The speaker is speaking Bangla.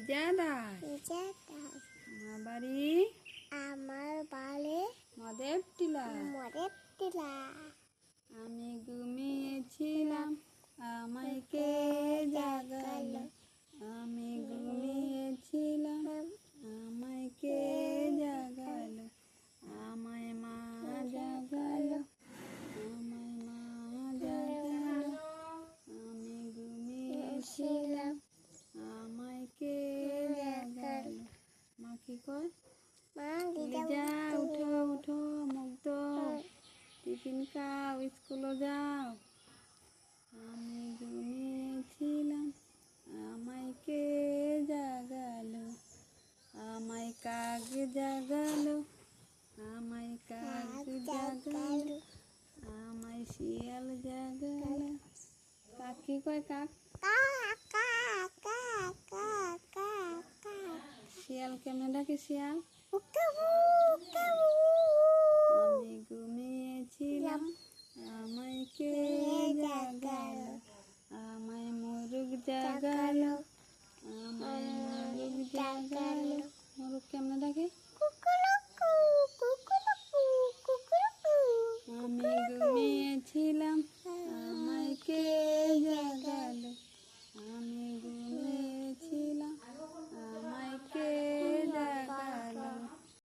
লিজা দাস। আমার বাড়ি মদের টিলা। আমি ঘুমিয়েছিলাম, আমায় কে জাগালো। আমি ঘুমিয়েছিলাম, আমায় কে জাগালো। আমায় মা জাগালো, আমায় মা জাগালো। আমি ঘুমিয়েছিলাম, আমায় কে জাগালো। মা কি কয়? লিজা উঠো উঠো, মুগ্ধ টিফিন খাও, স্কুলে যাও। আমি ঘুমিয়েছিলাম, আমায় কে জাগালো। আমায় কাক জাগালো, আমায় কাক জাগালো। আমায় শিয়াল জাগালো। কাক কি কয়? কাক শিয়াল কেমনে ডাকে? শিয়াল আমি ঘুমিয়েছিলাম, আমায় কে জাগালো। আমায় মোরগ জাগালো।